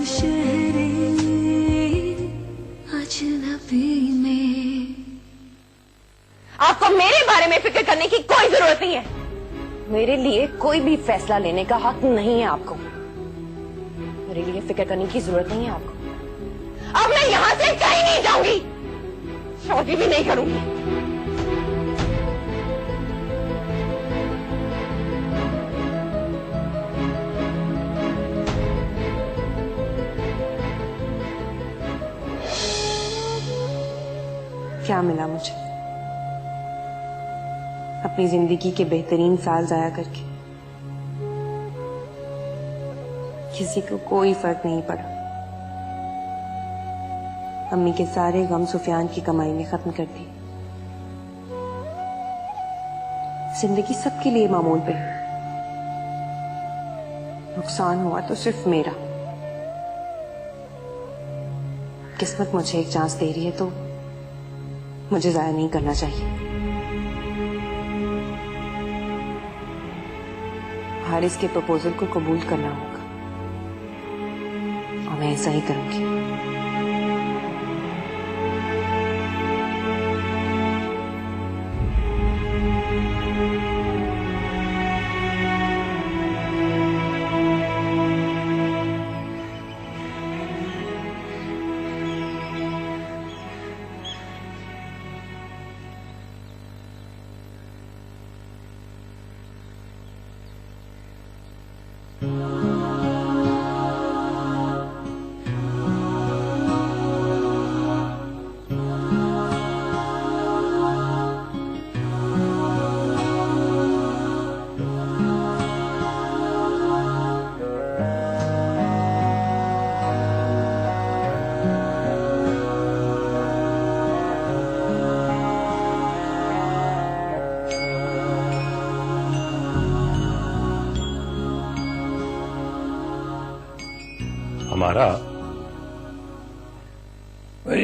शहरे अजनबी में। आपको मेरे बारे में फिक्र करने की कोई जरूरत नहीं है। मेरे लिए कोई भी फैसला लेने का हक नहीं है आपको। मेरे लिए फिक्र करने की जरूरत नहीं है आपको। अब मैं यहां से कहीं नहीं जाऊंगी, शादी भी नहीं करूंगी। क्या मिला मुझे अपनी जिंदगी के बेहतरीन साल जाया करके? किसी को कोई फर्क नहीं पड़ा। अम्मी के सारे गम सुफियान की कमाई ने खत्म कर दी। जिंदगी सबके लिए मामूल पे। नुकसान हुआ तो सिर्फ मेरा। किस्मत मुझे एक चांस दे रही है तो मुझे जाया नहीं करना चाहिए। हारिस के प्रपोजल को कबूल करना होगा और मैं ऐसा ही करूंगी। हमारा भाई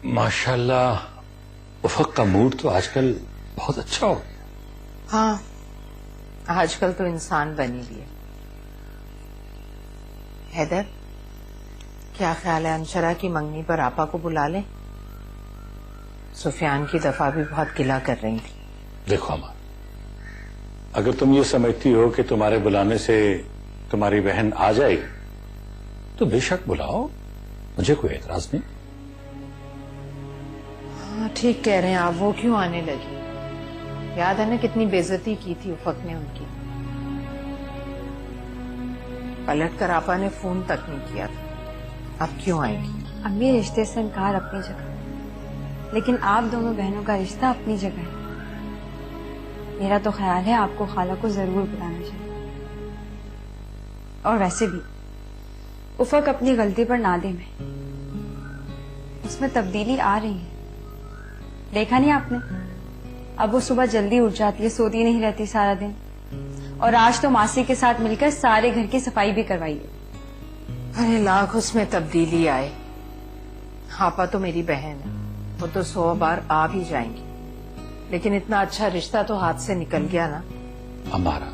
माशाल्लाह उफक का मूड तो आजकल बहुत अच्छा हो गया। हाँ, आजकल तो इंसान बनी भी है। हैदर, क्या ख्याल है अंशरा की मंगनी पर आपा को बुला लें? सुफियान की दफा भी बहुत गिला कर रही थी। देखो अमा, अगर तुम ये समझती हो कि तुम्हारे बुलाने से तुम्हारी बहन आ जाएगी तो बेशक बुलाओ, मुझे कोई एतराज नहीं। हाँ, ठीक कह रहे हैं आप। वो क्यों आने लगी? याद है ना कितनी बेइज्जती की थी उफक ने उनकी। पलट कर आपा ने फोन तक नहीं किया था। अब क्यों आएगी? अम्मी, रिश्ते से इनकार अपनी जगह, लेकिन आप दोनों बहनों का रिश्ता अपनी जगह है। मेरा तो ख्याल है आपको खाला को जरूर बुलाना चाहिए। और वैसे भी उफक अपनी गलती पर नादिम है। उसमें तब्दीली आ रही है। देखा नहीं आपने? अब वो सुबह जल्दी उठ जाती है, सोती नहीं रहती सारा दिन। और आज तो मासी के साथ मिलकर सारे घर की सफाई भी करवाई है। अरे लाख उसमें तब्दीली आए, आपा तो मेरी बहन है, वो तो 100 बार आ भी जाएंगी, लेकिन इतना अच्छा रिश्ता तो हाथ से निकल गया ना। हमारा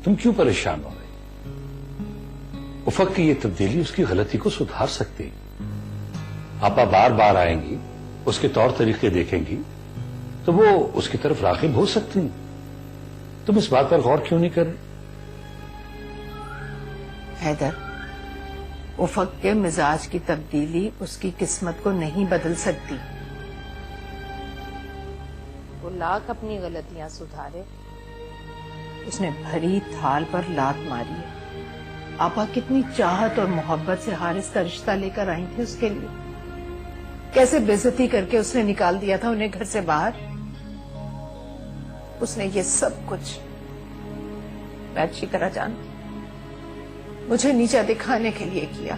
तुम क्यों परेशान हो रहे? उफक की ये तब्दीली उसकी गलती को सुधार सकती। आपा बार बार आएंगी, उसके तौर तरीके देखेंगी तो वो उसकी तरफ राग़िब हो सकती हैं। तुम इस बात पर गौर क्यों नहीं कर रहे? हैदर, उफक के मिजाज की तब्दीली उसकी किस्मत को नहीं बदल सकती। वो लाख अपनी गलतियां सुधारे, उसने भरी थाल पर लात मारी है। आपा कितनी चाहत और मोहब्बत से हारिस का रिश्ता लेकर आई थी उसके लिए। कैसे बेइज्जती करके उसने निकाल दिया था उन्हें घर से बाहर। उसने ये सब कुछ मैं अच्छी तरह जानती, मुझे नीचा दिखाने के लिए किया।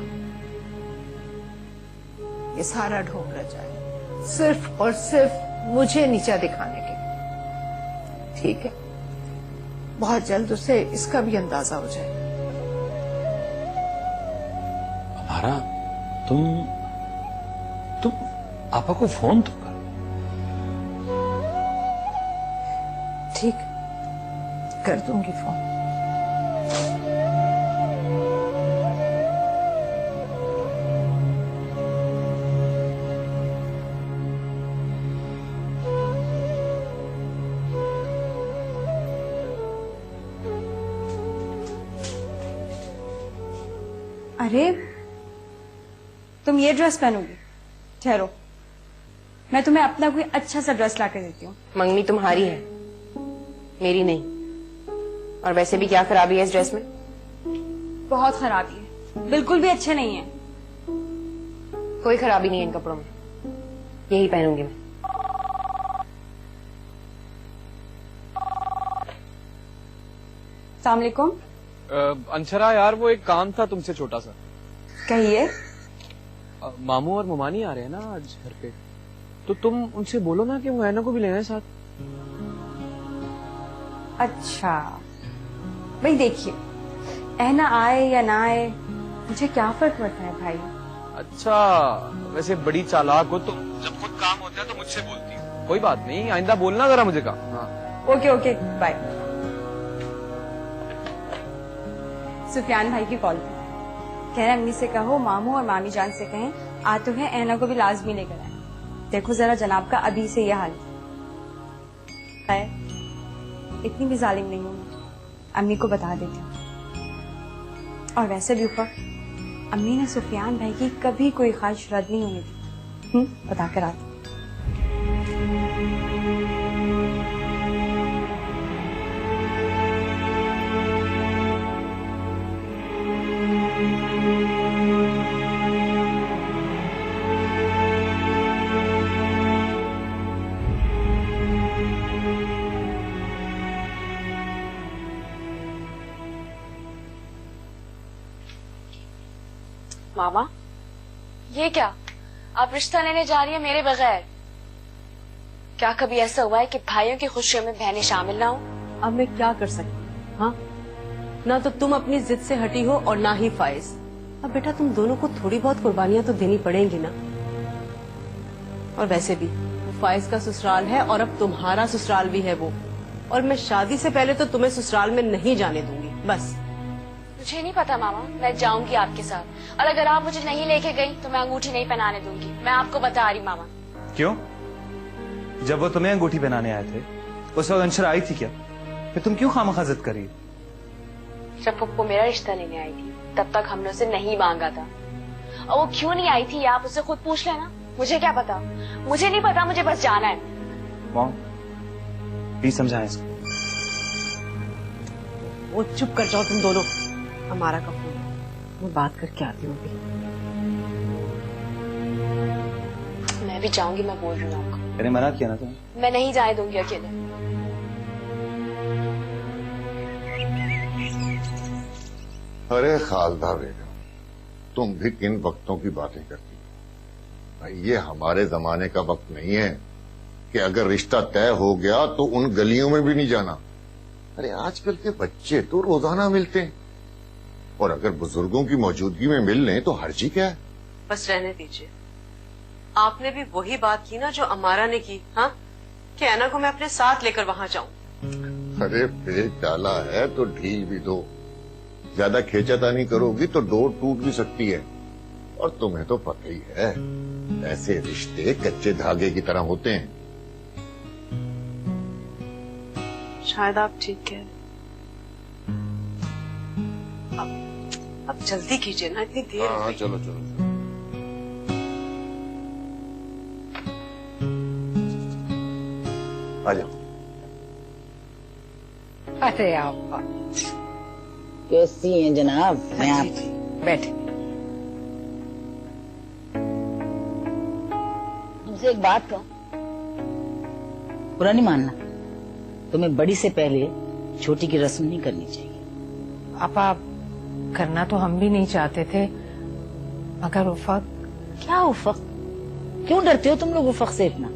ये सारा ढोंग रचा है सिर्फ और सिर्फ मुझे नीचा दिखाने के लिए। ठीक है, बहुत जल्द उसे इसका भी अंदाजा हो जाएगा। हमारा तुम आपा को फोन तो कर। ठीक, कर दूंगी फोन। अरे तुम ये ड्रेस पहनोगी? ठहरो, मैं तुम्हें अपना कोई अच्छा सा ड्रेस ला कर देती हूँ। मंगनी तुम्हारी है, मेरी नहीं। और वैसे भी क्या खराबी है इस ड्रेस में? बहुत खराबी है, बिल्कुल भी अच्छे नहीं है। कोई खराबी नहीं है इन कपड़ों में, यही पहनूंगी मैं। अस्सलाम वालेकुम। अंशरा यार, वो एक काम था तुमसे छोटा सा। कहिए। मामू और मुमानी आ रहे हैं ना आज घर पे, तो तुम उनसे बोलो ना कि वो ऐना को भी लेना है साथ। अच्छा भाई, देखिए ऐना आए या ना आए मुझे क्या फर्क पड़ता है भाई। अच्छा, वैसे बड़ी चालाक हो तुम, जब खुद काम होता है तो मुझसे बोलती हो। कोई बात नहीं, आइंदा बोलना जरा मुझे काम। हाँ ओके ओके बाय। सुफियान भाई की कॉल पे कह रहे अम्मी से कहो मामू और मामी जान से कहें आतू है ऐना को भी लाजमी लेकर आए। देखो जरा जनाब का अभी से यह हाल है, इतनी भी जालिम नहीं हूं मैं, अम्मी को बता देती हूँ। और वैसे भी ऊपर अम्मी ने सुफियान भाई की कभी कोई ख्वाहिश रद्द नहीं होने दी। बता कर आती। मामा, ये क्या? आप रिश्ता लेने जा रही हैं मेरे बगैर? क्या कभी ऐसा हुआ है कि भाइयों की खुशियों में बहनें शामिल ना हो? अब मैं क्या कर सकती हूँ? हाँ, ना तो तुम अपनी जिद से हटी हो और ना ही फाइज। अब बेटा तुम दोनों को थोड़ी बहुत कुर्बानियां तो देनी पड़ेंगी ना। और वैसे भी फाइज का ससुराल है और अब तुम्हारा ससुराल भी है वो, और मैं शादी से पहले तो तुम्हें ससुराल में नहीं जाने दूंगी। बस मुझे नहीं पता मामा, मैं जाऊंगी आपके साथ, और अगर आप मुझे नहीं लेके गई तो मैं अंगूठी नहीं पहनाने दूंगी। मैं आपको बता रही मामा। क्यों? जब वो तुम्हें अंगूठी पहनाने आए थे उस वक्त अंशरा आई थी क्या? फिर तुम क्यों खामखा जिद कर रही हो? जब वो मेरा रिश्ता लेने आई थी तब तक हमने उसे नहीं मांगा था, और वो क्यों नहीं आई थी आप उससे खुद पूछ लेना। मुझे क्या पता, मुझे नहीं पता, मुझे बस जाना है। मॉम, प्लीज समझाएं इसको। वो चुप कर जाओ तुम दोनों। हमारा का फोन है, मैं बात करके आती हूँ अभी। मैं भी जाऊंगी, मैं बोल रही हूँ आपको। मैंने मना किया ना तुम्हें। मैं नहीं जाने दूंगी अकेले। अरे खालदा बेगम, तुम भी किन वक्तों की बातें करती हो? भाई ये हमारे जमाने का वक्त नहीं है कि अगर रिश्ता तय हो गया तो उन गलियों में भी नहीं जाना। अरे आजकल के बच्चे तो रोजाना मिलते हैं, और अगर बुजुर्गों की मौजूदगी में मिल लें तो हर्जी क्या है? बस रहने दीजिए। आपने भी वही बात की ना जो अमारा ने की। हाँ, कि ऐना को मैं अपने साथ लेकर वहां जाऊं। अरे पेच डाला है तो ढील भी दो, ज्यादा खींचातानी करोगी तो डोर टूट भी सकती है। और तुम्हें तो पता ही है, ऐसे रिश्ते कच्चे धागे की तरह होते हैं। शायद आप ठीक कह रहे हैं। अब जल्दी कीजिए ना, इतनी देर हो हाँ गई। चलो चलो चलो। आ जाओ। अरे आप कैसी हैं जनाब? मैं जी, आप जी। बैठे। तुमसे एक बात कहूं, बुरा नहीं मानना, तुम्हें बड़ी से पहले छोटी की रस्म नहीं करनी चाहिए। आपा करना तो हम भी नहीं चाहते थे, मगर उफक। क्या उफक? क्यों डरते हो तुम लोग उफक से इतना?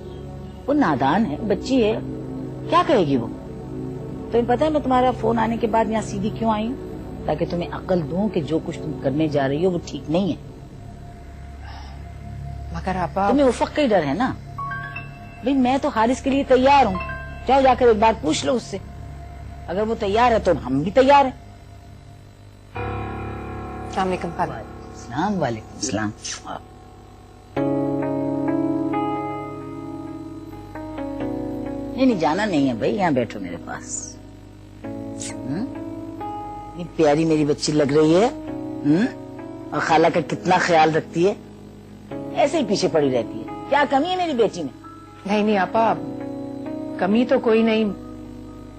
वो नादान है, बच्ची है, क्या कहेगी वो? तुम्हें पता है मैं तुम्हारा फोन आने के बाद यहाँ सीधी क्यों आई हूँ? ताकि तुम्हें अकल दूं कि जो कुछ तुम करने जा रही हो वो ठीक नहीं है। मगर आपा तुम्हें उफक का ही डर है ना? भाई मैं तो हारिस के लिए तैयार हूँ, जाओ जाकर एक बार पूछ लो उससे। अगर वो तैयार है तो हम भी तैयार हैं। अस्सलाम वालेकुम खाला। सलाम वालेकुम सलाम। नहीं जाना नहीं है भाई, यहाँ बैठो मेरे पास। इतनी प्यारी मेरी बच्ची लग रही है। और खाला का कितना ख्याल रखती है, ऐसे ही पीछे पड़ी रहती है। क्या कमी है मेरी बेटी में? नहीं नहीं आपा, कमी तो कोई नहीं,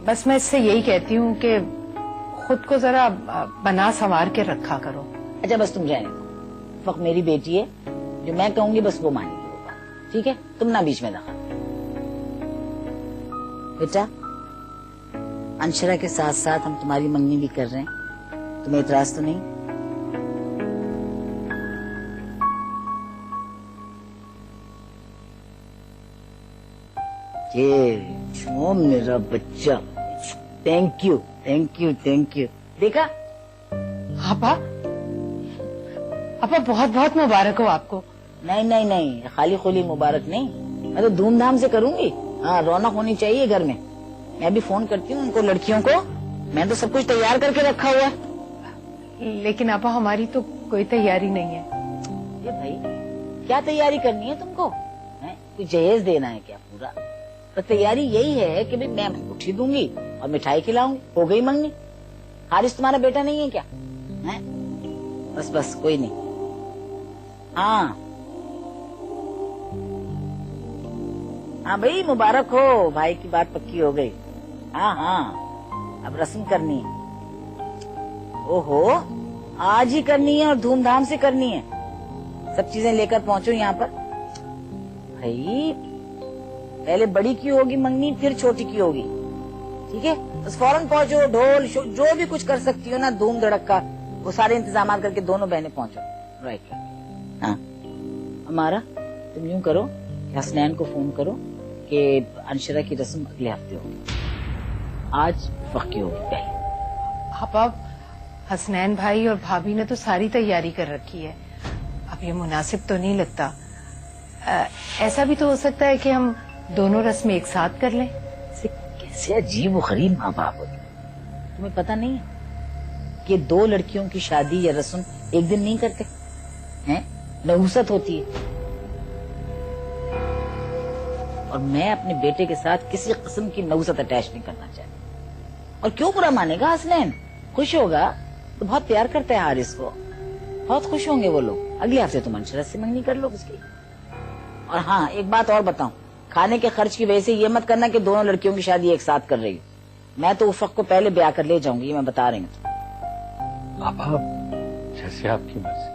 बस मैं इससे यही कहती हूँ कि खुद को जरा बना संवार के रखा करो। अच्छा बस तुम रहने दो, फक मेरी बेटी है, जो मैं कहूंगी बस वो मानेगी वो बात, ठीक है? तुम ना बीच में दखल। बेटा अंशरा के साथ साथ हम तुम्हारी मंगनी भी कर रहे हैं, तुम्हें इतराज तो नहीं? ये जो मेरा बच्चा, thank you thank you thank you. देखा आपा, आपा बहुत बहुत मुबारक हो आपको। नहीं नहीं नहीं, खाली खोली मुबारक नहीं, मैं तो धूमधाम से करूंगी। हाँ, रौनक होनी चाहिए घर में। मैं भी फोन करती हूँ उनको, लड़कियों को, मैं तो सब कुछ तैयार करके रखा हुआ है। लेकिन आपा हमारी तो कोई तैयारी नहीं है। ये भाई क्या तैयारी करनी है तुमको? कोई जहेज देना है क्या पूरा? तो तैयारी यही है कि भाई मैं उठी दूंगी और मिठाई खिलाऊंगी, हो गई मंगनी। हारिस तुम्हारा बेटा नहीं है क्या? है? बस बस कोई नहीं। हाँ हाँ भाई मुबारक हो, भाई की बात पक्की हो गई। हाँ हाँ अब रस्म करनी है। ओहो आज ही करनी है और धूमधाम से करनी है। सब चीजें लेकर पहुंचो यहाँ पर। भाई पहले बड़ी की होगी मंगनी, फिर छोटी की होगी, ठीक है? बस फौरन पहुंचो, ढोल जो भी कुछ कर सकती हो ना धूम धड़क का, वो सारे इंतजाम करके दोनों बहनें पहुंचो। राइट। हाँ हमारा तुम यूं करो, हसनैन को फोन करो कि अंशरा की रस्म अगले हफ्ते होगी, आज पक्की होगी पहले। आप हसनैन भाई और भाभी ने तो सारी तैयारी कर रखी है, अब ये मुनासिब तो नहीं लगता। ऐसा भी तो हो सकता है कि हम दोनों रस्में एक साथ कर लें। कैसे अजीब व गरीब माँ बाप होते, तुम्हें पता नहीं है कि दो लड़कियों की शादी या रस्म एक दिन नहीं करते हैं, नहुसत होती है। और मैं अपने बेटे के साथ किसी किस्म की नहुसत अटैच नहीं करना चाहती। और क्यों बुरा मानेगा हसनैन? खुश होगा तो बहुत प्यार करता है हारिस को, बहुत खुश होंगे वो लोग। अगले हफ्ते तुम अंशरा से मंगनी कर लो उसकी। और हाँ एक बात और बताऊं, खाने के खर्च की वजह से ये मत करना कि दोनों लड़कियों की शादी एक साथ कर रही हूँ। मैं तो उफक को पहले ब्याह कर ले जाऊंगी, ये मैं बता रही हूँ। पापा जैसे आपकी मर्जी।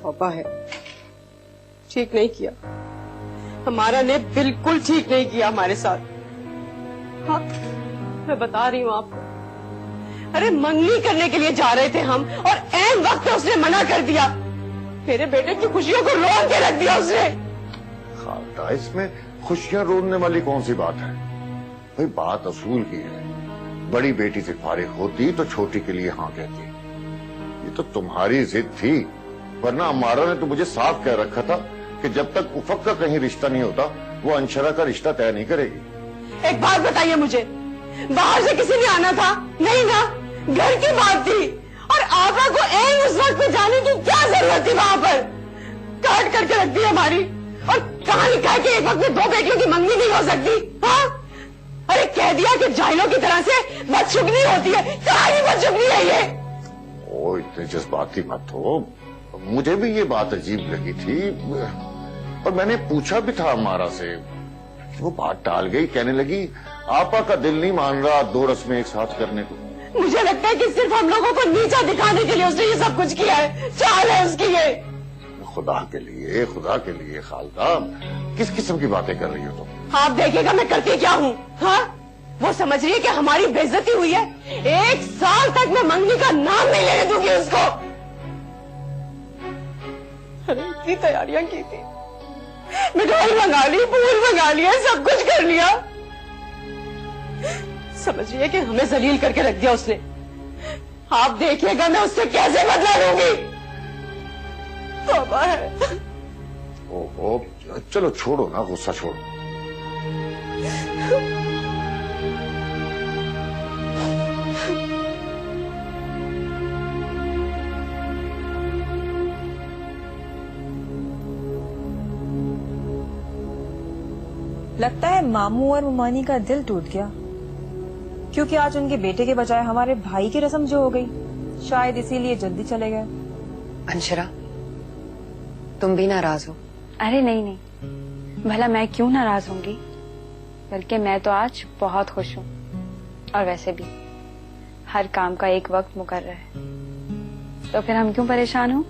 तौबा है, ठीक नहीं किया हमारा ने, बिल्कुल ठीक नहीं किया हमारे साथ। हाँ मैं बता रही हूँ आपको, अरे मंगनी करने के लिए जा रहे थे हम और ऐन वक्त पे उसने मना कर दिया। मेरे बेटे की खुशियों को रोन के रख दिया उसने। खालदा इसमें खुशियां रोने वाली कौन सी बात है? भाई बात असूल की है, बड़ी बेटी से फारिग होती तो छोटी के लिए हाँ कहती। ये तो तुम्हारी जिद थी, वरना अमारा ने तो मुझे साफ कह रखा था कि जब तक उफक का कहीं रिश्ता नहीं होता वो अंशरा का रिश्ता तय नहीं करेगी। एक बात बताइए मुझे, बाहर से किसी ने आना था? नहीं ना, घर की बात थी। और आपा को ऐन उस वक्त पे जाने की क्या जरूरत थी? वहां पर काट करके रख दी हमारी। और कहाँ लिखा है कि एक वक्त में दो बेटियों की मंगनी नहीं हो सकती? हाँ अरे कह दिया कि जाहिलों की तरह से बदशुगनी होती है। कहाँ की बदशुगनी है ये? ओ इतने जज्बाती मत हो, मुझे भी ये बात अजीब लगी थी और मैंने पूछा भी था अमारा से, वो बात टाल गई। कहने लगी आपा का दिल नहीं मान रहा दो रस्में एक साथ करने को। मुझे लगता है कि सिर्फ हम लोगों को नीचा दिखाने के लिए उसने ये सब कुछ किया है, चाल है उसकी ये। खुदा के लिए खालदा किस किस्म की बातें कर रही हो तुम? आप देखिएगा मैं करती क्या हूँ। हाँ वो समझ रही है कि हमारी बेइज्जती हुई है। 1 साल तक मैं मंगनी का नाम नहीं लेने दूंगी उसको। अरे इतनी तैयारियां की थी, मिठाई मंगा ली, फूल मंगा लिया, सब कुछ कर लिया। समझ रही है कि हमें जलील करके रख दिया उसने। आप देखिएगा मैं उससे कैसे बदला लूंगी। तौबा है। ओहो चलो छोड़ो ना, गुस्सा छोड़ो। लगता है मामू और मुमानी का दिल टूट गया। क्योंकि आज उनके बेटे के बजाय हमारे भाई की रस्म जो हो गई, शायद इसीलिए जल्दी चले गए। अंशरा, तुम भी नाराज हो? अरे नहीं नहीं, भला मैं क्यों नाराज होंगी, बल्कि मैं तो आज बहुत खुश हूँ। और वैसे भी हर काम का एक वक्त मुकर्रर है, तो फिर हम क्यों परेशान हो?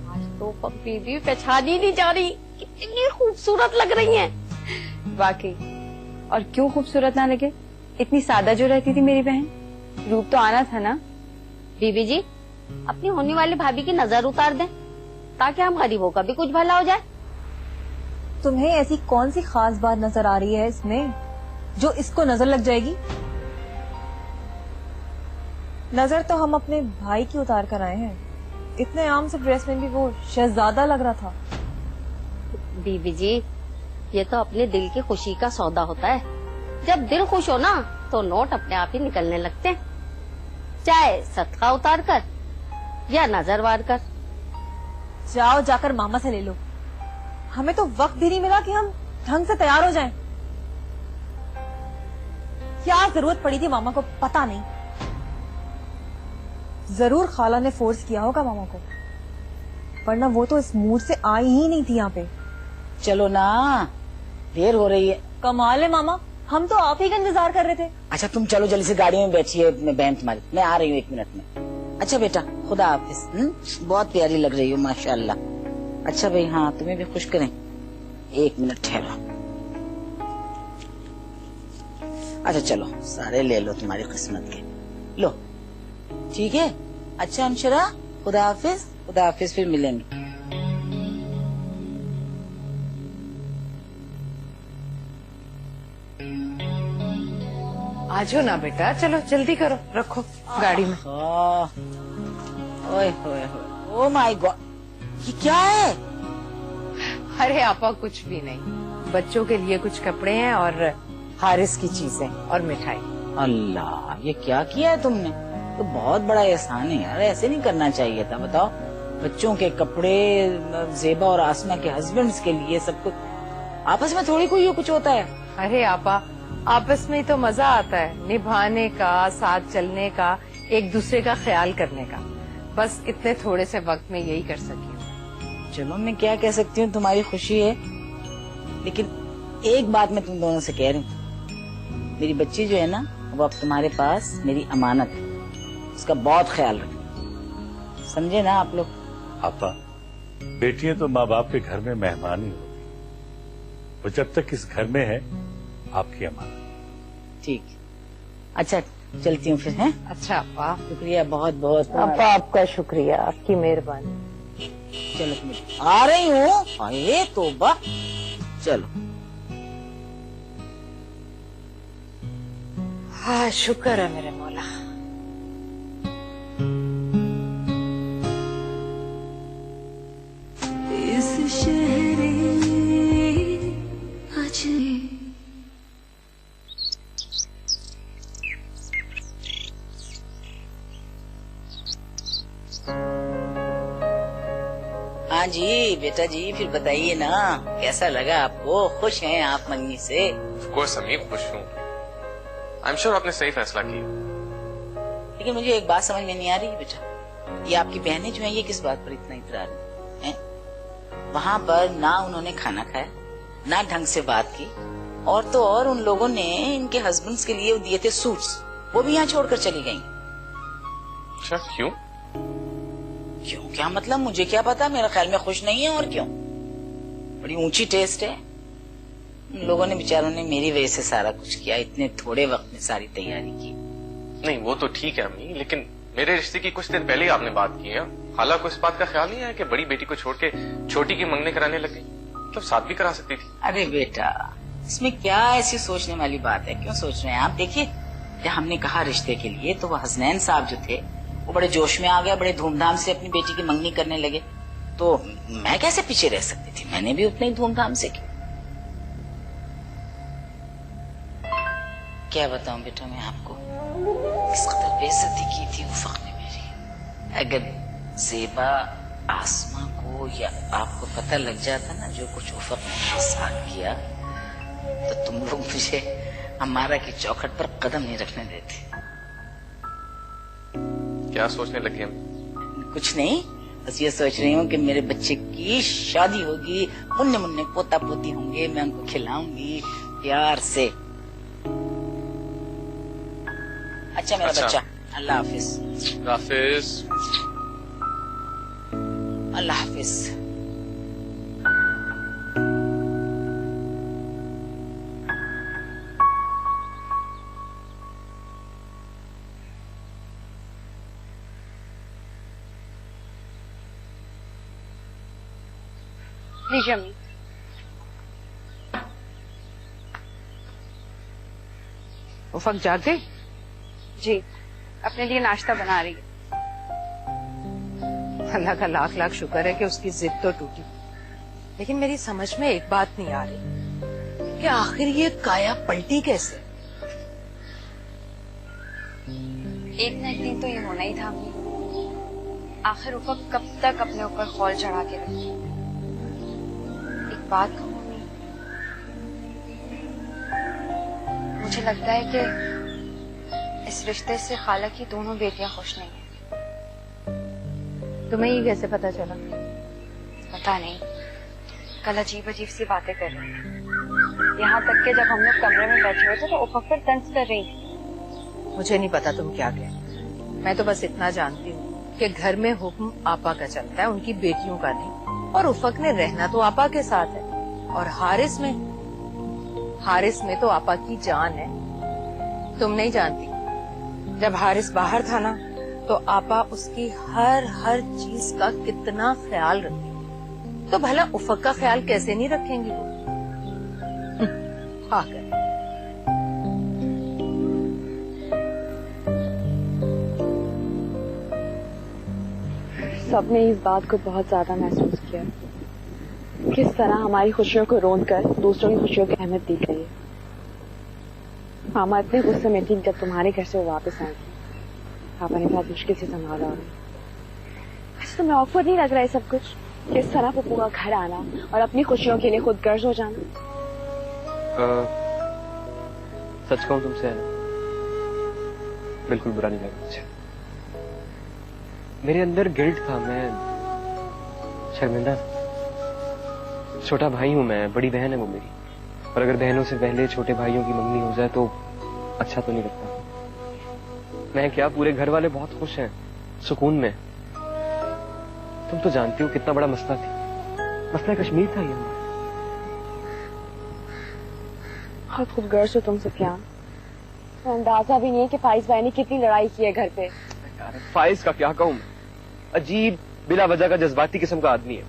आज तो पप्पी भी पहचानी नहीं जा रही, कितनी खूबसूरत लग रही हैं। वाकई, और क्यों खूबसूरत ना लगे, इतनी सादा जो रहती थी मेरी बहन, रूप तो आना था ना। बीबी जी, अपनी होने वाली भाभी की नजर उतार दें ताकि हम गरीबों का भी कुछ भला हो जाए। तुम्हें ऐसी कौन सी खास बात नजर आ रही है इसमें जो इसको नजर लग जाएगी? नजर तो हम अपने भाई की उतार कर आए हैं। इतने आम से ड्रेस में भी वो शहजादा लग रहा था। बीबी जी, ये तो अपने दिल की खुशी का सौदा होता है। जब दिल खुश हो ना तो नोट अपने आप ही निकलने लगते हैं, चाहे सदका उतार कर या नजर वार कर। जाओ जाकर मामा से ले लो, हमें तो वक्त भी नहीं मिला कि हम ढंग से तैयार हो जाएं। क्या जरूरत पड़ी थी मामा को पता नहीं, जरूर खाला ने फोर्स किया होगा मामा को, वरना वो तो इस मूड से आई ही नहीं थी यहाँ पे। चलो ना, देर हो रही है। कमाल है मामा, हम तो आप ही का इंतजार कर रहे थे। अच्छा तुम चलो जल्दी से गाड़ी में बैठिए, मैं बहन तुम्हारी, मैं आ रही हूँ 1 मिनट में। अच्छा बेटा, खुदा हाफिज। बहुत प्यारी लग रही हो माशाल्लाह। अच्छा भाई, हाँ तुम्हें भी खुश करें, 1 मिनट ठहरो। अच्छा चलो, सारे ले लो तुम्हारी किस्मत के, लो ठीक है। अच्छा अंशरा, खुदा हाफिज। खुदा हाफिज, फिर मिलेंगे। आजो ना बेटा, चलो जल्दी करो, रखो गाड़ी में। ओए होए होए, ओ माय गॉड, ये क्या है? अरे आपा कुछ भी नहीं, बच्चों के लिए कुछ कपड़े हैं और हारिस की चीजें और मिठाई। अल्लाह, ये क्या किया है तुमने? तो बहुत बड़ा एहसान है यार, ऐसे नहीं करना चाहिए था। बताओ, बच्चों के कपड़े, जेबा और आसमा के हस्बैंड्स के लिए सब कुछ, आपस में थोड़ी कोई कुछ होता है। अरे आपा, आपस में ही तो मजा आता है, निभाने का, साथ चलने का, एक दूसरे का ख्याल करने का। बस इतने थोड़े से वक्त में यही कर सकी हूँ। चलो मैं क्या कह सकती हूँ, तुम्हारी खुशी है, लेकिन एक बात मैं तुम दोनों से कह रही हूँ, मेरी बच्ची जो है ना, वो अब तुम्हारे पास मेरी अमानत है, उसका बहुत ख्याल रखना, समझे ना आप लोग? आपा, बेटियां तो माँ बाप के घर में मेहमान ही होती, वो जब तक इस घर में है आपकी अमानत। ठीक, अच्छा चलती हूँ फिर, हैं? अच्छा आपा, शुक्रिया बहुत बहुत। आपा आपका शुक्रिया, आपकी मेहरबानी। चलो तुम, आ रही हूँ। अरे तौबा, चलो। हाँ, शुक्र है मेरे मौला। इस शहर आज हाँ जी बेटा जी, फिर बताइए ना, कैसा लगा आपको? खुश हैं आप मंगनी से? ऑफ कोर्स अम्मी, खुश हूँ। आई एम श्योर आपने सही फैसला किया। लेकिन मुझे एक बात समझ में नहीं आ रही बेटा, ये आपकी बहनें जो हैं, ये किस बात पर इतना इतरार हैं? वहाँ पर ना उन्होंने खाना खाया, ना ढंग से बात की, और तो और उन लोगों ने इनके हस्बैंड्स के लिए दिए थे सूट्स, वो भी यहाँ छोड़कर चली गई। अच्छा, क्यों? क्यों क्या मतलब, मुझे क्या पता, मेरे ख्याल में खुश नहीं है, और क्यों? बड़ी ऊंची टेस्ट है। उन लोगों ने, बेचारों ने मेरी वजह से सारा कुछ किया, इतने थोड़े वक्त में सारी तैयारी की। नहीं वो तो ठीक है अम्मी, लेकिन मेरे रिश्ते की कुछ दिन पहले ही आपने बात की है। खाला को इस बात का ख्याल नहीं आया कि बड़ी बेटी को छोड़ के छोटी की मंगने कराने लग गई? मतलब साथ भी करा सकती थी। अरे बेटा, इसमें क्या ऐसी सोचने वाली बात है, क्यों सोच रहे हैं आप? देखिए, जब हमने कहा रिश्ते के लिए, तो वो हसनैन साहब जो थे, वो बड़े जोश में आ गए, बड़े धूमधाम से अपनी बेटी की मंगनी करने लगे, तो मैं कैसे पीछे रह सकती थी? मैंने भी उतने ही धूमधाम से की। क्या बताऊं बेटा मैं आपको, किस कदर बेइज्जती की थी उफक ने मेरी। अगर ज़ेबा, आसमा को या आपको पता लग जाता ना जो कुछ उफक ने मेरे साथ किया, तो तुम लोग मुझे हमारा की चौखट पर कदम नहीं रखने देते। क्या सोचने लगी अम्मी? कुछ नहीं, बस ये सोच रही हूँ कि मेरे बच्चे की शादी होगी, मुन्ने मुन्ने पोता पोती होंगे, मैं उनको खिलाऊंगी प्यार से। अच्छा मेरा बच्चा, अल्लाह हाफिज। हाफिज। अल्लाह हाफिज। लीजिए अम्मी। उफक जाग गई? जी, अपने लिए नाश्ता बना रही है। अल्लाह का लाख लाख शुक्र है कि उसकी जिद तो टूटी, लेकिन मेरी समझ में एक बात नहीं आ रही कि आखिर ये काया पलटी कैसे? एक न एक दिन तो ये होना ही था अम्मी। आखिर उफक कब तक अपने ऊपर खौल चढ़ा के रखी? एक बात कहूँ अम्मी, मुझे लगता है कि इस रिश्ते से खाला की दोनों बेटियां खुश नहीं हैं। तुम्हें ये कैसे पता चला? पता नहीं, कल अजीब अजीब सी बातें कर रही हैं। यहाँ तक कि जब हम लोग कमरे में बैठे हुए थे तो उफक पर तंज कर रही थी। मुझे नहीं पता तुम क्या कह, मैं तो बस इतना जानती हूँ कि घर में हुक्म आपा का चलता है, उनकी बेटियों का नहीं। और उफक ने रहना तो आपा के साथ है, और हारिस में तो आपा की जान है। तुम नहीं जानती, जब हारिस बाहर था ना तो आपा उसकी हर चीज का कितना ख्याल रखती, तो भला उफक का ख्याल कैसे नहीं रखेंगी वो? हाँ कर। सबने इस बात को बहुत ज्यादा महसूस किया, किस तरह हमारी खुशियों को रोंद कर दूसरों की खुशियों की अहमियत दी गई है। मामा इतने गुस्से में थी जब तुम्हारे घर से वो वापस आई थी। पापा ने बहुत मुश्किल से संभाला। अच्छा, तुम्हें ऑकवर्ड नहीं लग रहा है सब कुछ? किस तरह पप्पू का घर आना और अपनी खुशियों के लिए खुद गर्ज हो जाना? सच कहूं तुमसे, बिल्कुल बुरा नहीं लगा मुझे। मेरे अंदर गिल्ट था, मैं शर्मिंदा था। छोटा भाई हूं मैं, बड़ी बहन है वो मेरी, और अगर बहनों से पहले छोटे भाइयों की मंगनी हो जाए तो अच्छा तो नहीं लगता। मैं क्या, पूरे घर वाले बहुत खुश हैं, सुकून में। तुम तो जानती हो कितना बड़ा मसला थी, मसला कश्मीर था ये हमारा। बहुत खूब गर्ज हो तुम सुफियान। तो अंदाजा भी नहीं है कि फाइज भाई ने कितनी लड़ाई की है घर पे। फाइज का क्या कहूं मैं, अजीब बिला वजह का जज्बाती किस्म का आदमी है,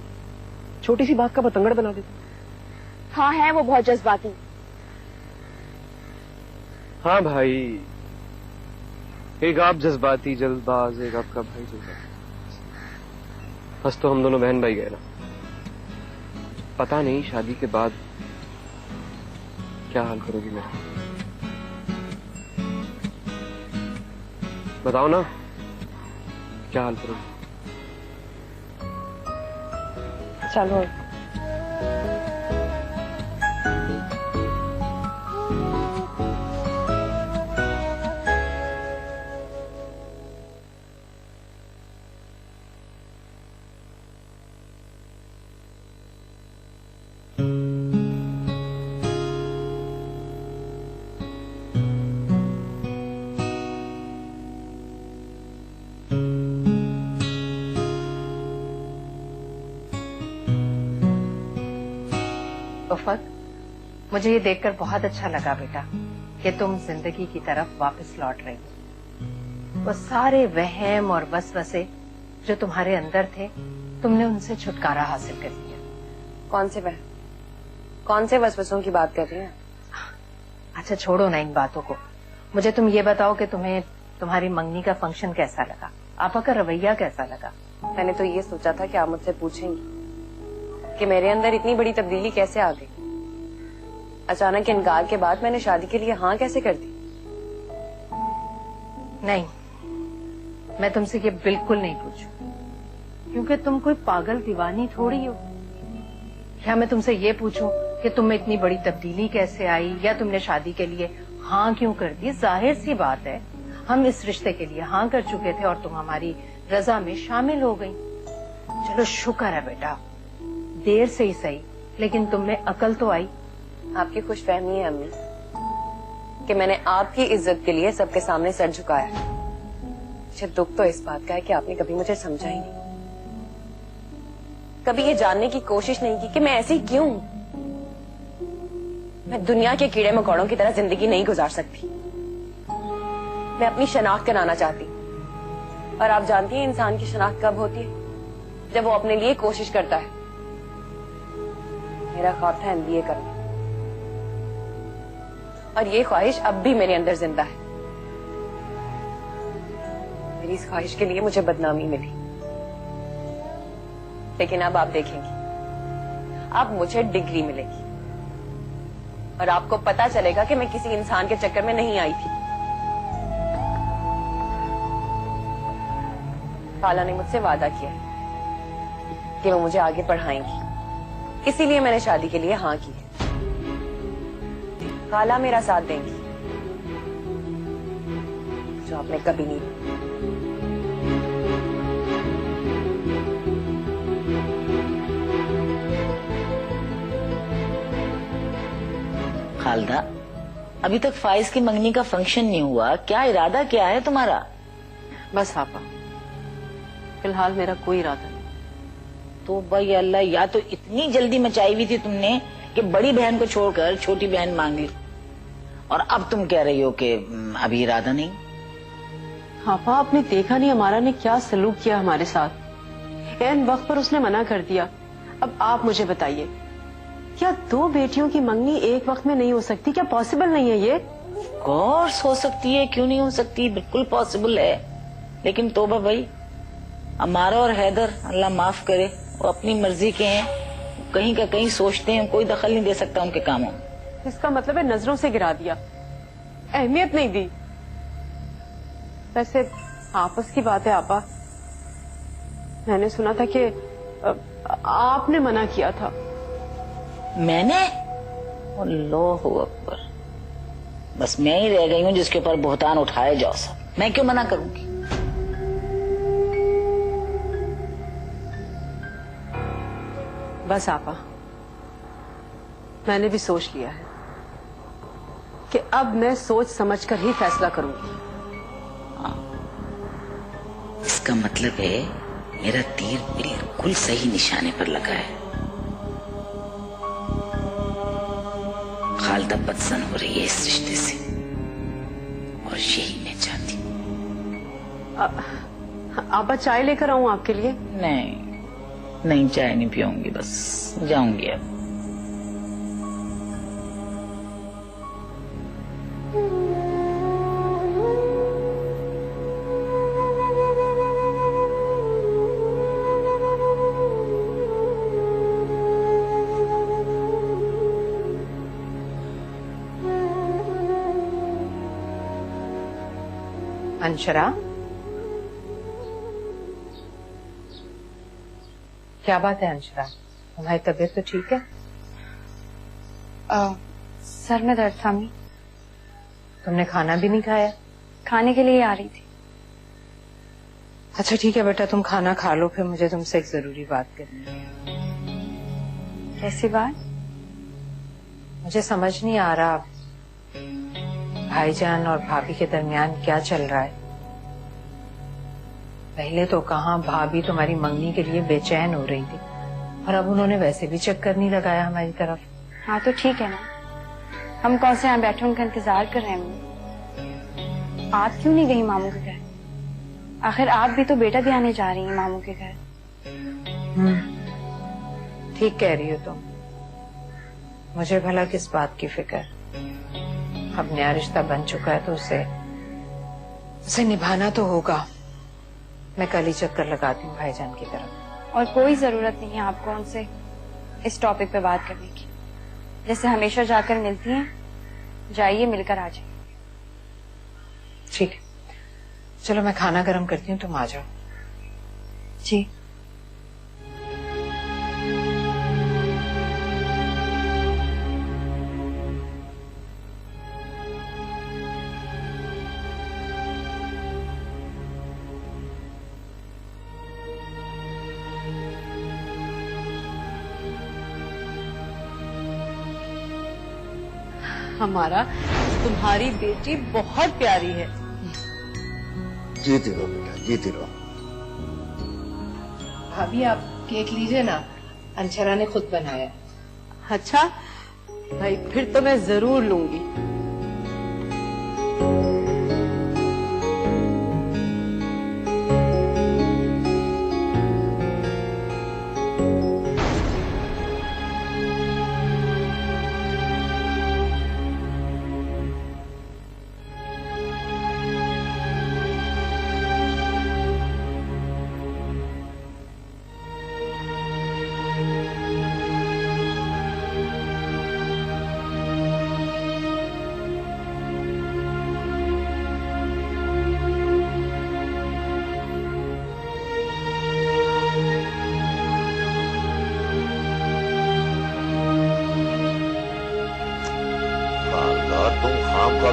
छोटी सी बात का बतंगड़ बना देता। हाँ है वो बहुत जज्बाती। हाँ भाई, एक आप जज्बाती जल्दबाज, एक आपका भाई जल्दबाज। बस तो हम दोनों बहन भाई गए ना, पता नहीं शादी के बाद क्या हाल करोगी मेरा, बताओ ना क्या हाल करोगी? चलो उफक, मुझे ये देखकर बहुत अच्छा लगा बेटा कि तुम जिंदगी की तरफ वापस लौट रही हो। वो सारे वहम और वसवसे जो तुम्हारे अंदर थे, तुमने उनसे छुटकारा हासिल कर लिया। कौन से वहम, कौन से वसवसों की बात कर रही हैं? अच्छा छोड़ो ना इन बातों को, मुझे तुम ये बताओ कि तुम्हें तुम्हारी मंगनी का फंक्शन कैसा लगा, आपा का रवैया कैसा लगा? मैंने तो ये सोचा था कि आप मुझसे पूछेंगी कि मेरे अंदर इतनी बड़ी तब्दीली कैसे आ गई। अचानक इनकार के बाद मैंने शादी के लिए हाँ कैसे कर दी? नहीं, मैं तुमसे ये बिल्कुल नहीं पूछू, क्योंकि तुम कोई पागल दीवानी थोड़ी हो। क्या मैं तुमसे ये पूछूं कि तुम में इतनी बड़ी तब्दीली कैसे आई, या तुमने शादी के लिए हाँ क्यों कर दी? जाहिर सी बात है, हम इस रिश्ते के लिए हाँ कर चुके थे और तुम हमारी रजा में शामिल हो गई। चलो शुक्र है बेटा, देर से ही सही, लेकिन तुम में अकल तो आई। आपकी खुशफहमी है अम्मी कि मैंने आपकी इज्जत के लिए सबके सामने सर झुकाया। मुझे दुख तो इस बात का है कि आपने कभी मुझे समझा ही नहीं, कभी ये जानने की कोशिश नहीं की कि मैं ऐसी क्यों। मैं दुनिया के कीड़े मकोड़ों की तरह जिंदगी नहीं गुजार सकती। मैं अपनी शनाख्त कराना चाहती, और आप जानती हैं इंसान की शनाख्त कब होती है? जब वो अपने लिए कोशिश करता है। मेरा ख्वाब था MBA करना, और ये ख्वाहिश अब भी मेरे अंदर जिंदा है। मेरी इस ख्वाहिश के लिए मुझे बदनामी मिली, लेकिन अब आप देखेंगी, अब मुझे डिग्री मिलेगी और आपको पता चलेगा कि मैं किसी इंसान के चक्कर में नहीं आई थी। खाला ने मुझसे वादा किया है कि वो मुझे आगे पढ़ाएंगी, इसीलिए मैंने शादी के लिए हाँ की है। खाला मेरा साथ देंगी, जो आपने कभी नहीं। खालदा, अभी तक फाइज की मंगनी का फंक्शन नहीं हुआ, क्या इरादा क्या है तुम्हारा? बस आपा, फिलहाल मेरा कोई इरादा नहीं। तो भाई अल्लाह, या तो इतनी जल्दी मचाई हुई थी तुमने कि बड़ी बहन को छोड़कर छोटी बहन मांग ली, और अब तुम कह रही हो कि अभी इरादा नहीं। आपा, आपने देखा नहीं हमारा ने क्या सलूक किया हमारे साथ। ऐन वक्त पर उसने मना कर दिया। अब आप मुझे बताइए, क्या 2 बेटियों की मंगनी एक वक्त में नहीं हो सकती? क्या पॉसिबल नहीं है ये? कोर्स हो सकती है, क्यों नहीं हो सकती, बिल्कुल पॉसिबल है। लेकिन तोबा भाई, अमारा और हैदर अल्लाह माफ करे, वो अपनी मर्जी के हैं, कहीं का कहीं सोचते हैं, कोई दखल नहीं दे सकता उनके कामों में। इसका मतलब है नजरों से गिरा दिया, अहमियत नहीं दी। वैसे आपस की बात है आपा, मैंने सुना था कि आपने मना किया था। मैंने? अल्लाहु अकबर, बस मैं ही रह गई हूँ जिसके ऊपर बुहतान उठाए जाओ सब। मैं क्यों मना करूंगी? बस आपा, मैंने भी सोच लिया है कि अब मैं सोच समझकर ही फैसला करूंगी। इसका मतलब है मेरा तीर बिल्कुल सही निशाने पर लगा है। खालदा पसंद हो रही है इस रिश्ते से, और यही मैं चाहती हूँ। आपा, चाय लेकर आऊं आपके लिए? नहीं, चाय नहीं पीऊंगी, बस जाऊंगी अब। अंशरा, क्या बात है अंशरा, तुम्हारी तबीयत तो ठीक है? सर में दर्द था अम्मी। तुमने खाना भी नहीं खाया? खाने के लिए आ रही थी। अच्छा ठीक है बेटा, तुम खाना खा लो, फिर मुझे तुमसे एक जरूरी बात करनी है। कैसी बात? मुझे समझ नहीं आ रहा भाईजान और भाभी के दरमियान क्या चल रहा है। पहले तो कहाँ भाभी तुम्हारी मंगनी के लिए बेचैन हो रही थी, और अब उन्होंने वैसे भी चक्कर नहीं लगाया हमारी तरफ। हाँ तो ठीक है ना, हम कौन से यहाँ बैठे उनका इंतजार कर रहे हैं। आप क्यों नहीं गई मामू के घर? आखिर आप भी तो बेटा दियाने जा रही हैं मामू के घर। ठीक कह रही हो तुम, मुझे भला किस बात की फिक्र। अब नया रिश्ता बन चुका है तो उसे निभाना तो होगा। मैं कल ही चक्कर लगाती हूँ भाईजान की तरफ। और कोई जरूरत नहीं है आपको उनसे इस टॉपिक पे बात करने की। जैसे हमेशा जाकर मिलती हैं, जाइए मिलकर आ जाइए। ठीक है, चलो मैं खाना गर्म करती हूँ, तुम आ जाओ। जी। हमारा तुम्हारी बेटी बहुत प्यारी है। जीती रहो बेटा, जीती रहो। भाभी आप केक लीजिए ना, अंशरा ने खुद बनाया। अच्छा भाई, फिर तो मैं जरूर लूंगी।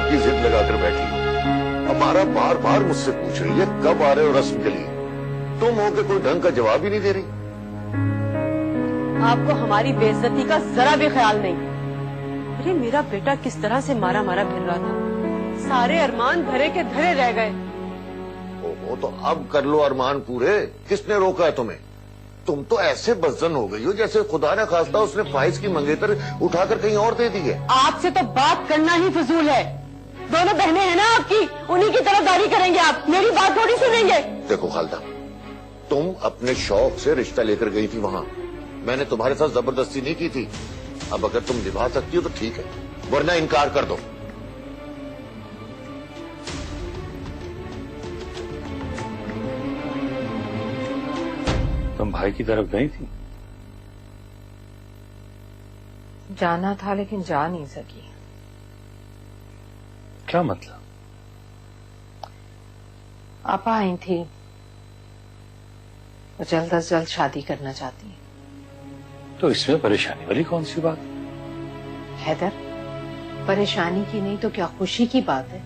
की जिद लगाकर बैठी हो। हमारा बार बार मुझसे पूछ रही है कब आ रहे हो रस्म के लिए, तुम हो के कोई ढंग का जवाब ही नहीं दे रही। आपको हमारी बेइज्जती का जरा भी ख्याल नहीं। अरे मेरा बेटा किस तरह से मारा मारा फिर रहा था, सारे अरमान धरे के धरे रह गए। ओहो, तो अब कर लो अरमान पूरे, किसने रोका है तुम्हें? तुम तो ऐसे बज़न हो गई हो जैसे खुदा ने खास्ता उसने फाइज की मंगेतर उठाकर कहीं और दे दी है। आपसे तो बात करना ही फजूल है। दोनों बहनें हैं ना आपकी, उन्हीं की तरफदारी करेंगे आप, मेरी बात थोड़ी सुनेंगे। देखो खालदा, तुम अपने शौक से रिश्ता लेकर गई थी वहाँ, मैंने तुम्हारे साथ जबरदस्ती नहीं की थी। अब अगर तुम निभा सकती हो तो ठीक है, वरना इनकार कर दो। तुम भाई की तरफ गई थी? जाना था लेकिन जा नहीं सकी। क्या मतलब? आपा आई थी, वो जल्द अज जल्द शादी करना चाहती है। तो इसमें परेशानी वाली कौन सी बात? हैदर, परेशानी की नहीं तो क्या खुशी की बात है।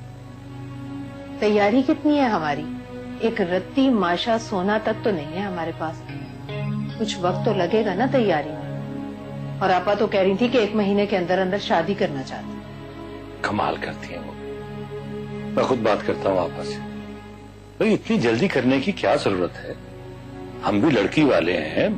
तैयारी कितनी है हमारी, एक रत्ती माशा सोना तक तो नहीं है हमारे पास। कुछ वक्त तो लगेगा ना तैयारी में। और आपा तो कह रही थी कि 1 महीने के अंदर अंदर शादी करना चाहती। कमाल करती है वो। मैं खुद बात करता हूँ आपस से, भाई इतनी जल्दी करने की क्या जरूरत है? हम भी लड़की वाले हैं,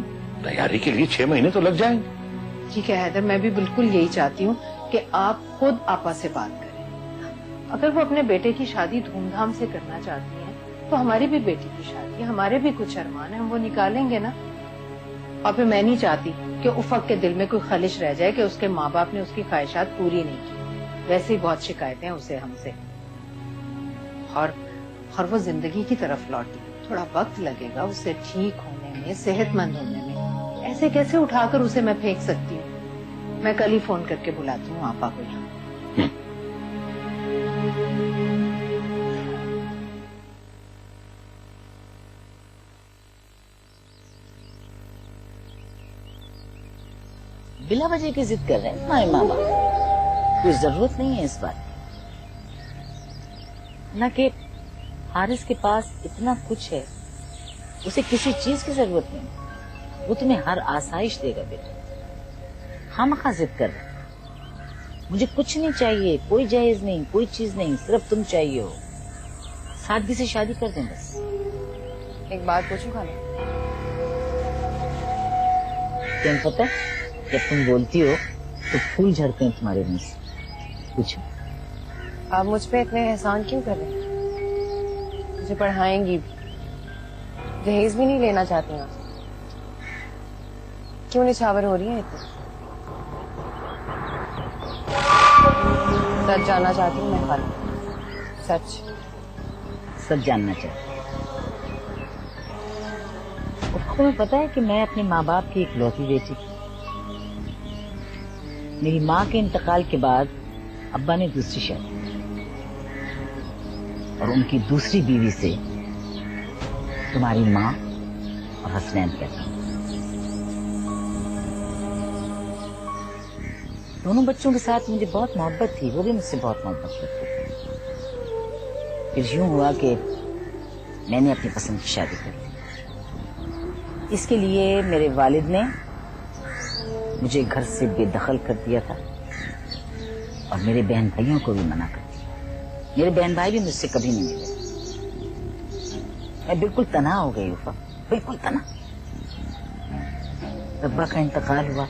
तैयारी के लिए 6 महीने तो लग जाएंगे। ठीक है हैदर, मैं भी बिल्कुल यही चाहती हूँ कि आप खुद आपा से बात करें। अगर वो अपने बेटे की शादी धूमधाम से करना चाहती हैं, तो हमारी भी बेटी की शादी, हमारे भी कुछ अरमान है, हम वो निकालेंगे ना। और फिर मैं नहीं चाहती कि उफक के दिल में कोई खलिश रह जाए कि उसके माँ बाप ने उसकी ख्वाहिशात पूरी नहीं की। वैसे ही बहुत शिकायतें उसे हमसे, और वो जिंदगी की तरफ लौटी। थोड़ा वक्त लगेगा उसे ठीक होने में, सेहतमंद होने में। ऐसे कैसे उठाकर उसे मैं फेंक सकती हूँ? मैं कल ही फोन करके बुलाती हूँ आपा को यहाँ। बिला वजह की जिद कर रहे हैं तुम्हारे माँ बाप, कोई जरूरत नहीं है इस बात की। ना कि हारिस के पास इतना कुछ है, उसे किसी चीज की जरूरत नहीं, वो तुम्हें हर आसाइश देगा बेटा। खामखा जिद कर रहे हैं। मुझे कुछ नहीं चाहिए, कोई जायज नहीं, कोई चीज नहीं, सिर्फ तुम चाहिए हो। सादगी से शादी कर दें बस। एक बात पूछूं खाला? तुम्हें पता है जब तुम बोलती हो तो फूल झड़ते हैं तुम्हारे मुंह से। पूछो। आप मुझ पे इतने एहसान क्यों कर रहे हैं? मुझे पढ़ाएंगी भी, दहेज भी नहीं लेना चाहती आप, क्यों निछावर हो रही है इतनी? सच जानना चाहती हूँ मैं खाला, सच सच जानना चाहती। और तुम्हें पता है कि मैं अपने माँ बाप की इकलौती बेटी थी। मेरी माँ के इंतकाल के बाद अब्बा ने दूसरी शादी, और उनकी दूसरी बीवी से तुम्हारी माँ और हसनैन पैदा हुए। दोनों बच्चों के साथ मुझे बहुत मोहब्बत थी, वो भी मुझसे बहुत मोहब्बत करते थे। फिर यूं हुआ कि मैंने अपनी पसंद की शादी कर दी। इसके लिए मेरे वालिद ने मुझे घर से बेदखल कर दिया था और मेरे बहन भाइयों को भी मना कर दिया। मेरे बहन भाई भी मुझसे कभी नहीं मिले। मैं बिल्कुल तना हो गई उफा, बिल्कुल तना। रब्बा का इंतकाल हुआ,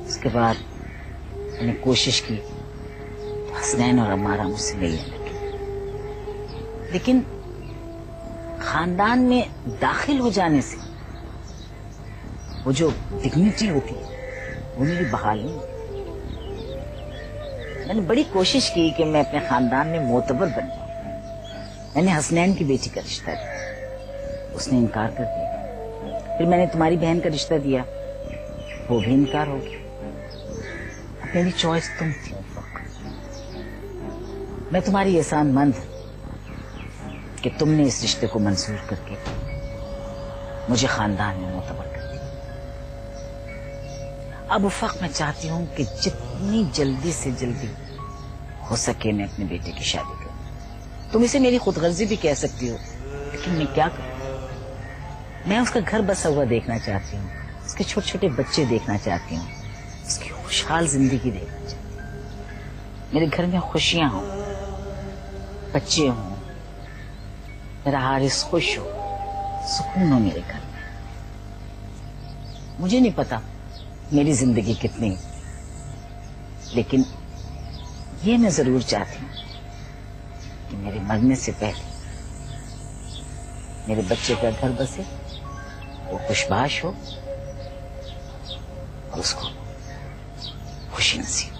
उसके बाद मैंने कोशिश की हसनैन और अमारा मुझसे मिलने लगे, लेकिन खानदान में दाखिल हो जाने से वो जो डिग्निटी होती है वो मेरी बहाल नहीं। मैंने बड़ी कोशिश की कि मैं अपने खानदान में मोतबर बन जाऊं। मैंने हसनैन की बेटी का रिश्ता दिया, उसने इनकार कर दिया। फिर मैंने तुम्हारी बहन का रिश्ता दिया, वो भी इनकार हो गया। अब मेरी चॉइस तुम थी। मैं तुम्हारी एहसानमंद कि तुमने इस रिश्ते को मंजूर करके मुझे खानदान में मोतबर कर दिया। अब उफक मैं चाहती हूं कि जितनी जल्दी से जल्दी हो सके मैं अपने बेटे की शादी करूं। तुम इसे मेरी खुदगर्जी भी कह सकती हो, लेकिन मैं क्या करूं? मैं उसका घर बसा हुआ देखना चाहती हूँ, उसके छोटे छोटे बच्चे देखना चाहती हूँ, उसकी खुशहाल जिंदगी देखना चाहती हूँ। मेरे घर में खुशियां हों, बच्चे हों, मेरा हारिस खुश हो, सुकून हो मेरे घर में। मुझे नहीं पता मेरी जिंदगी कितनी, लेकिन ये मैं जरूर चाहती हूँ कि मेरे मरने से पहले मेरे बच्चे का घर बसे, वो खुशबाश हो और उसको खुशी नसीब।